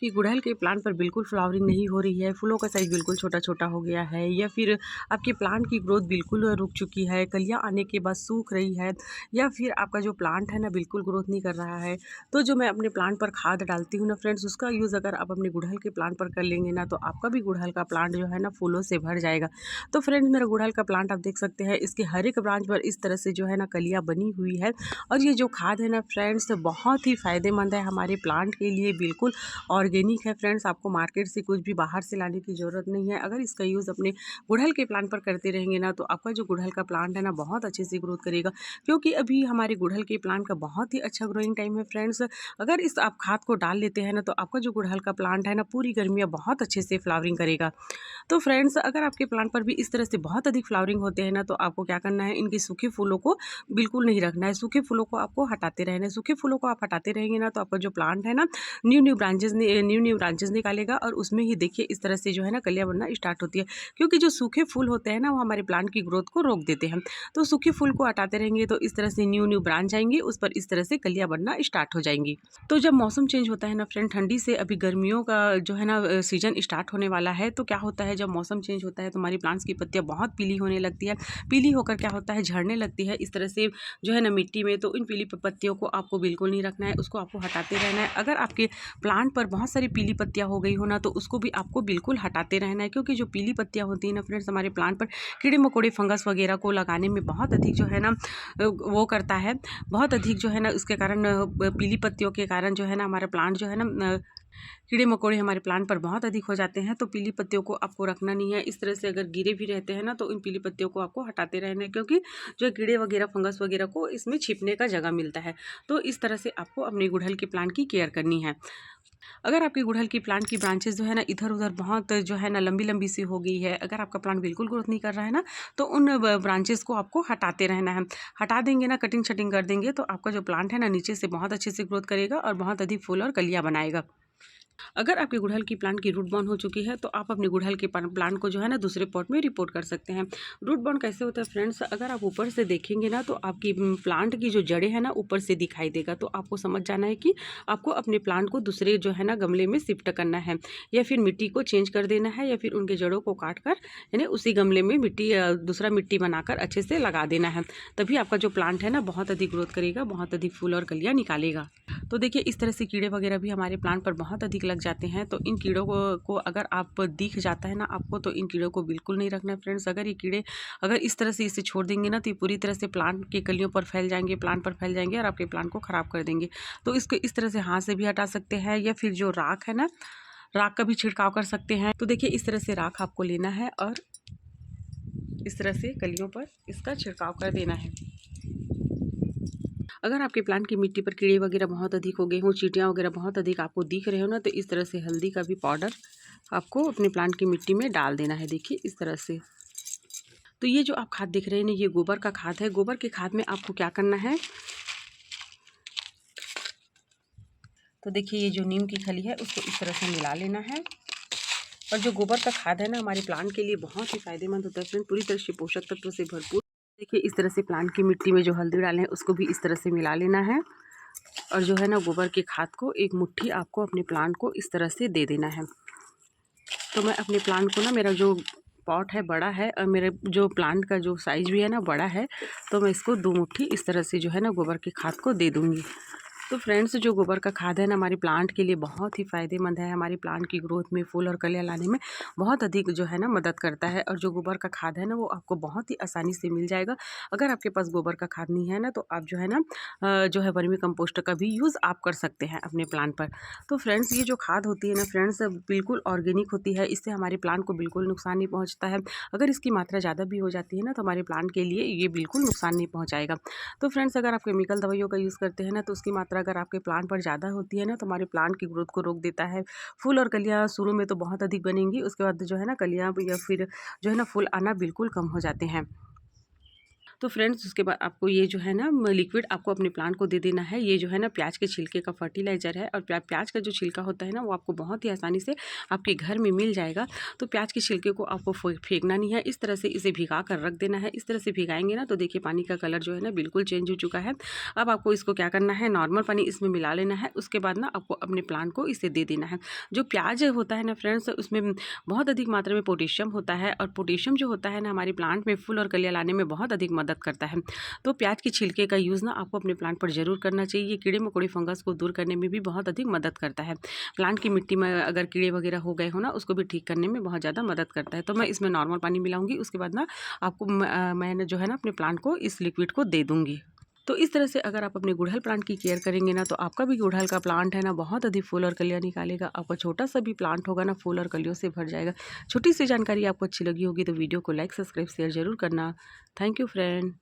कि गुड़हल के प्लांट पर बिल्कुल फ्लावरिंग नहीं हो रही है, फूलों का साइज़ बिल्कुल छोटा-छोटा हो गया है, या फिर आपके प्लांट की ग्रोथ बिल्कुल रुक चुकी है, कलियाँ आने के बाद सूख रही है, या फिर आपका जो प्लांट है ना बिल्कुल ग्रोथ नहीं कर रहा है, तो जो मैं अपने प्लांट पर खाद डालती हूँ ना फ्रेंड्स, उसका यूज़ अगर आप अपने गुड़हल के प्लांट पर कर लेंगे ना, तो आपका भी गुड़हल का प्लांट जो है ना फूलों से भर जाएगा। तो फ्रेंड्स, मेरा गुड़हल का प्लांट आप देख सकते हैं, इसके हर एक ब्रांच पर इस तरह से जो है ना कलियाँ बनी हुई है। और ये जो खाद है ना फ्रेंड्स, बहुत ही फ़ायदेमंद है हमारे प्लांट के लिए, बिल्कुल ऑर्गेनिक है फ्रेंड्स। आपको मार्केट से कुछ भी बाहर से लाने की ज़रूरत नहीं है। अगर इसका यूज़ अपने गुड़हल के प्लांट पर करते रहेंगे ना, तो आपका जो गुड़हल का प्लांट है ना बहुत अच्छे से ग्रोथ करेगा, क्योंकि अभी हमारे गुड़हल के प्लांट का बहुत ही अच्छा ग्रोइंग टाइम है फ्रेंड्स। अगर इस आप खाद को डाल लेते हैं ना, तो आपका जो गुड़हल का प्लांट है ना पूरी गर्मियाँ बहुत अच्छे से फ्लावरिंग करेगा। तो फ्रेंड्स, अगर आपके प्लांट पर भी इस तरह से बहुत अधिक फ्लावरिंग होते हैं ना, तो आपको क्या करना है, इनके सूखे फूलों को बिल्कुल नहीं रखना है, सूखे फूलों को आपको हटाते रहना है। सूखे फूलों को आप हटाते रहेंगे ना, तो आपका जो प्लांट है ना न्यू न्यू ब्रांचेस निकालेगा, और उसमें ही देखिए इस तरह से जो है ना कलियाँ बनना स्टार्ट होती है, क्योंकि जो सूखे फूल होते हैं ना वो हमारे प्लांट की ग्रोथ को रोक देते हैं। तो सूखे फूल को हटाते रहेंगे तो इस तरह से न्यू न्यू ब्रांच आएंगी, उस पर इस तरह से कलियाँ बनना स्टार्ट हो जाएंगी। तो जब मौसम चेंज होता है ना फ्रेंड, ठंडी से अभी गर्मियों का जो है ना सीजन स्टार्ट होने वाला है, तो क्या होता है जब मौसम चेंज होता है तो हमारी प्लांट्स की पत्तियां बहुत पीली होने लगती है। पीली होकर क्या होता है, झड़ने लगती है इस तरह से जो है ना मिट्टी में। तो इन पीली पत्तियों को आपको बिल्कुल नहीं रखना है, उसको आपको हटाते रहना है। अगर आपके प्लांट पर बहुत सारी पीली पत्तियां हो गई हो ना, तो उसको भी आपको बिल्कुल हटाते रहना है, क्योंकि जो पीली पत्तियां होती है ना फ्रेंड्स, हमारे प्लांट पर कीड़े मकोड़े फंगस वगैरह को लगाने में बहुत अधिक जो है ना वो करता है, बहुत अधिक जो है ना उसके कारण पीली पत्तियों के कारण जो है ना हमारा प्लांट जो है ना कीड़े मकोड़े हमारे प्लांट पर बहुत अधिक हो जाते हैं। तो पीली पत्तियों को आपको रखना नहीं है। इस तरह से अगर गिरे भी रहते हैं ना, तो इन पीली पत्तियों को आपको हटाते रहना है, क्योंकि जो कीड़े वगैरह फंगस वगैरह को इसमें छिपने का जगह मिलता है। तो इस तरह से आपको अपने गुड़हल के प्लांट की केयर करनी है। अगर आपके गुड़हल की प्लांट की ब्रांचेस जो है ना इधर उधर बहुत जो है ना लंबी लंबी सी हो गई है, अगर आपका प्लांट बिल्कुल ग्रोथ नहीं कर रहा है ना, तो उन ब्रांचेस को आपको हटाते रहना है। हटा देंगे ना, कटिंग शटिंग कर देंगे, तो आपका जो प्लांट है ना नीचे से बहुत अच्छे से ग्रोथ करेगा और बहुत अधिक फूल और कलियाँ बनाएगा। अगर आपके गुड़हल की प्लांट की रूट बाउंड हो चुकी है, तो आप अपने गुड़हल के प्लांट को जो है ना दूसरे पॉट में रिपोर्ट कर सकते हैं। रूट बाउंड कैसे होता है फ्रेंड्स, अगर आप ऊपर से देखेंगे ना, तो आपकी प्लांट की जो जड़ें हैं ना ऊपर से दिखाई देगा, तो आपको समझ जाना है कि आपको अपने प्लांट को दूसरे जो है ना गमले में शिफ्ट करना है, या फिर मिट्टी को चेंज कर देना है, या फिर उनके जड़ों को काट कर यानी उसी गमले में मिट्टी दूसरा मिट्टी बनाकर अच्छे से लगा देना है। तभी आपका जो प्लांट है ना बहुत अधिक ग्रोथ करेगा, बहुत अधिक फूल और कलियाँ निकालेगा। तो देखिए इस तरह से कीड़े वगैरह भी हमारे प्लांट पर बहुत अधिक लग जाते हैं। तो इन कीड़ों को अगर आप दिख जाता है ना आपको, तो इन कीड़ों को बिल्कुल नहीं रखना है फ्रेंड्स। अगर ये कीड़े अगर इस तरह से इसे छोड़ देंगे ना, तो ये पूरी तरह से प्लांट के कलियों पर फैल जाएंगे, प्लांट पर फैल जाएंगे और आपके प्लांट को ख़राब कर देंगे। तो इसको इस तरह से हाथ से भी हटा सकते हैं, या फिर जो राख है ना, राख का भी छिड़काव कर सकते हैं। तो देखिए इस तरह से राख आपको लेना है और इस तरह से कलियों पर इसका छिड़काव कर देना है। अगर आपके प्लांट की मिट्टी पर कीड़े वगैरह बहुत अधिक हो गए हों, चींटियाँ वगैरह बहुत अधिक आपको दिख रहे हो ना, तो इस तरह से हल्दी का भी पाउडर आपको अपने प्लांट की मिट्टी में डाल देना है। देखिए इस तरह से। तो ये जो आप खाद देख रहे हैं ना, ये गोबर का खाद है। गोबर के खाद में आपको क्या करना है, तो देखिए ये जो नीम की खली है उसको इस तरह से मिला लेना है। और जो गोबर का खाद है ना हमारे प्लांट के लिए बहुत ही फायदेमंद होता है फ्रेंड, पूरी तरह से पोषक तत्व से भरपूर। देखिए इस तरह से प्लांट की मिट्टी में जो हल्दी डाले हैं उसको भी इस तरह से मिला लेना है, और जो है ना गोबर के खाद को एक मुट्ठी आपको अपने प्लांट को इस तरह से दे देना है। तो मैं अपने प्लांट को ना, मेरा जो पॉट है बड़ा है और मेरे जो प्लांट का जो साइज़ भी है ना बड़ा है, तो मैं इसको 2 मुट्ठी इस तरह से जो है ना गोबर के खाद को दे दूँगी। तो फ्रेंड्स, जो गोबर का खाद है ना हमारे प्लांट के लिए बहुत ही फ़ायदेमंद है, हमारे प्लांट की ग्रोथ में, फूल और कलियाँ लाने में बहुत अधिक जो है ना मदद करता है। और जो गोबर का खाद है ना वो आपको बहुत ही आसानी से मिल जाएगा। अगर आपके पास गोबर का खाद नहीं है ना, तो आप जो है ना जो है वर्मी कंपोस्ट का भी यूज़ आप कर सकते हैं अपने प्लांट पर। तो फ्रेंड्स, ये जो खाद होती है ना फ्रेंड्स बिल्कुल ऑर्गेनिक होती है, इससे हमारे प्लांट को बिल्कुल नुकसान नहीं पहुँचता है। अगर इसकी मात्रा ज़्यादा भी हो जाती है ना, तो हमारे प्लांट के लिए ये बिल्कुल नुकसान नहीं पहुँचाएगा। तो फ्रेंड्स, अगर आप केमिकल दवाइयों का यूज़ करते हैं ना, तो उसकी मात्रा अगर आपके प्लांट पर ज़्यादा होती है ना, तो हमारे प्लांट की ग्रोथ को रोक देता है। फूल और कलियाँ शुरू में तो बहुत अधिक बनेंगी, उसके बाद जो है ना कलियाँ या फिर जो है ना फूल आना बिल्कुल कम हो जाते हैं। तो फ्रेंड्स उसके बाद आपको ये जो है ना लिक्विड आपको अपने प्लांट को दे देना है। ये जो है ना प्याज के छिलके का फर्टिलाइज़र है और प्याज का जो छिलका होता है ना वो आपको बहुत ही आसानी से आपके घर में मिल जाएगा। तो प्याज के छिलके को आपको फेंकना नहीं है, इस तरह से इसे भिगा कर रख देना है। इस तरह से भिगाएंगे ना तो देखिए पानी का कलर जो है ना बिल्कुल चेंज हो चुका है। अब आपको इसको क्या करना है, नॉर्मल पानी इसमें मिला लेना है। उसके बाद ना आपको अपने प्लांट को इसे दे देना है। जो प्याज होता है ना फ्रेंड्स, उसमें बहुत अधिक मात्रा में पोटेशियम होता है और पोटेशियम जो होता है ना हमारे प्लांट में फूल और कलियाँ लाने में बहुत अधिक मदद करता है। तो प्याज के छिलके का यूज़ ना आपको अपने प्लांट पर ज़रूर करना चाहिए। कीड़े मकोड़े फंगस को दूर करने में भी बहुत अधिक मदद करता है। प्लांट की मिट्टी में अगर कीड़े वगैरह हो गए हो ना उसको भी ठीक करने में बहुत ज़्यादा मदद करता है। तो मैं इसमें नॉर्मल पानी मिलाऊंगी, उसके बाद ना आपको मैंने जो है ना अपने प्लांट को इस लिक्विड को दे दूंगी। तो इस तरह से अगर आप अपने गुड़हल प्लांट की केयर करेंगे ना तो आपका भी गुड़हल का प्लांट है ना बहुत अधिक फूल और कलियाँ निकालेगा। आपका छोटा सा भी प्लांट होगा ना फूल और कलियों से भर जाएगा। छोटी सी जानकारी आपको अच्छी लगी होगी तो वीडियो को लाइक, सब्सक्राइब, शेयर जरूर करना। Thank you friend.